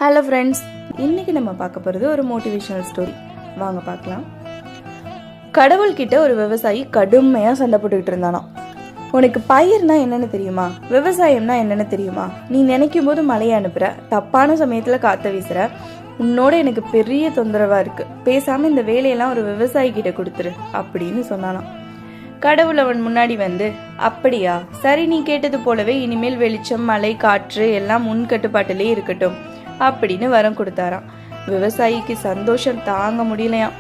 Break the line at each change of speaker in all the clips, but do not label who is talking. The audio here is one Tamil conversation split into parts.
ஹலோ ஃப்ரெண்ட்ஸ், இன்றைக்கி நம்ம பார்க்க போகிறது ஒரு மோட்டிவேஷனல் ஸ்டோரி. வாங்க பார்க்கலாம். கடவுள்கிட்ட ஒரு விவசாயி கடுமையாக சண்டை போட்டுக்கிட்டு இருந்தானோ. உனக்கு பயிர்னா என்னென்னு தெரியுமா, விவசாயம்னா என்னென்னு தெரியுமா, நீ நினைக்கும் போது மழையை அனுப்புகிற, தப்பான சமயத்தில் காற்ற வீசுகிற, உன்னோட எனக்கு பெரிய தொந்தரவாக இருக்குது, பேசாமல் இந்த வேலையெல்லாம் ஒரு விவசாயி கிட்ட கொடுத்துரு அப்படின்னு சொன்னானோ. கடவுள் அவன் முன்னாடி வந்து, அப்படியா, சரி, நீ கேட்டது போலவே இனிமேல் வெளிச்சம், மழை, காற்று எல்லாம் முன் கட்டுப்பாட்டிலே இருக்கட்டும் அப்படின்னு வரம் கொடுத்தாராம். விவசாயிக்கு சந்தோஷம் தாங்க முடியலையாம்.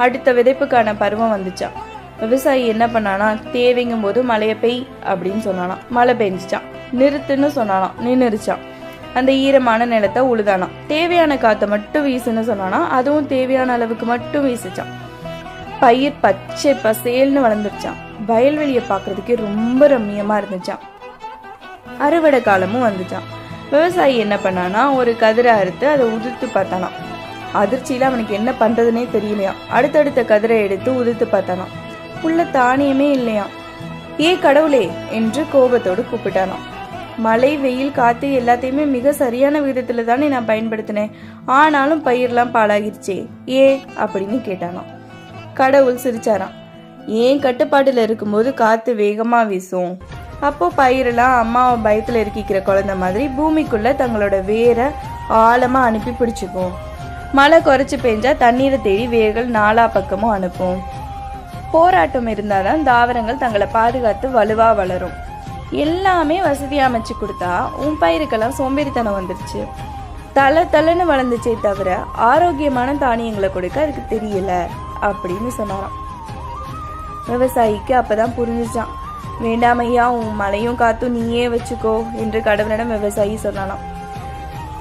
அடுத்த விதைப்புக்கான பருவம் வந்துச்சான். விவசாயி என்ன பண்ணானா, தேவைங்கும் போது மழையை பெய் அப்படின்னு சொன்னானாம். மழை பெஞ்சிச்சான். நிறுத்துன்னு சொன்னானாம். நின்றுச்சான். அந்த ஈரமான நிலத்தை உழுதானாம். தேவையான காற்றை மட்டும் வீசுன்னு சொன்னானா, அதுவும் தேவையான அளவுக்கு மட்டும் வீசுச்சான். பயிர் பச்சை பசேல்னு வளர்ந்துருச்சான். வயல்வெளியை பார்க்கறதுக்கே ரொம்ப ரம்மியமா இருந்துச்சான். அறுவடை காலமும் வந்துச்சான். விவசாயி என்ன பண்ணானா, ஒரு கதிரை அறுத்து அதை உதிர்த்து பார்த்தானாம். அதிர்ச்சியில் அவனுக்கு என்ன பண்ணுறதுனே தெரியலையாம். அடுத்தடுத்த கதிரை எடுத்து உதிர்த்து பார்த்தானாம். உள்ள தானியமே இல்லையாம். ஏ கடவுளே என்று கோபத்தோடு கூப்பிட்டானாம். மழை, வெயில், காற்று எல்லாத்தையுமே மிக சரியான விதத்தில் தானே நான் பயன்படுத்தினேன், ஆனாலும் பயிரெலாம் பாழாகிருச்சே ஏ அப்படின்னு கேட்டானாம். கடவுள் சிரிச்சாராம். ஏன் கட்டுப்பாட்டில் இருக்கும்போது காற்று வேகமாக வீசும், அப்போ பயிரெல்லாம் அம்மாவை பயத்தில் இருக்கிக்கிற குழந்தை மாதிரி பூமிக்குள்ள தங்களோட வேரை ஆழமாக அனுப்பி பிடிச்சிக்கும். மழை குறைச்சி பெஞ்சா தண்ணீரை தேடி வேர்கள் நாலா பக்கமும் அனுப்பும். போராட்டம் இருந்தாதான் தாவரங்கள் தங்களை பாதுகாத்து வலுவாக வளரும். எல்லாமே வசதியாக அமைச்சு கொடுத்தா உன் பயிருக்கெல்லாம் சோம்பேறித்தனம் வந்துருச்சு. தலைன்னு வளர்ந்துச்சே தவிர ஆரோக்கியமான தானியங்களை கொடுக்க அதுக்கு தெரியல அப்படின்னு சொன்னாராம். விவசாயிக்கு அப்பதான் புரிஞ்சுச்சான். வேண்டாமையா, உன் மழையும் காத்தும் நீயே வச்சுக்கோ என்று கடவுளிடம் விவசாயி சொன்னானாம்.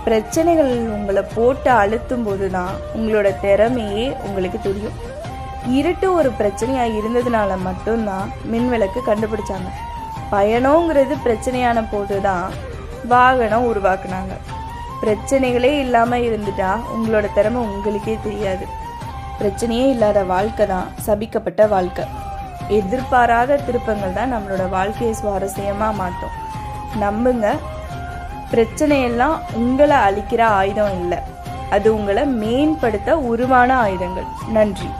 பிரச்சனைகள் உங்களை போட்டு அழுத்தும் போதுதான் உங்களோட திறமையே உங்களுக்கு தெரியும். இருட்டு ஒரு பிரச்சனையா இருந்ததுனால மட்டும்தான் மின்விளக்கு கண்டுபிடிச்சாங்க. பயணங்கிறது பிரச்சனையான போதுதான் வாகனம் உருவாக்குனாங்க. பிரச்சனைகளே இல்லாம இருந்துட்டா உங்களோட திறமை உங்களுக்கே தெரியாது. பிரச்சனையே இல்லாத வாழ்க்கை தான் சபிக்கப்பட்ட வாழ்க்கை. எதிர்பாராத திருப்பங்கள் தான் நம்மளோட வாழ்க்கையை சுவாரஸ்யமா மாற்றும். நம்புங்க, பிரச்சனையெல்லாம் உங்களை அழிக்கிற ஆயுதம் இல்லை, அது உங்களை மேம்படுத்த உருவான ஆயுதங்கள். நன்றி.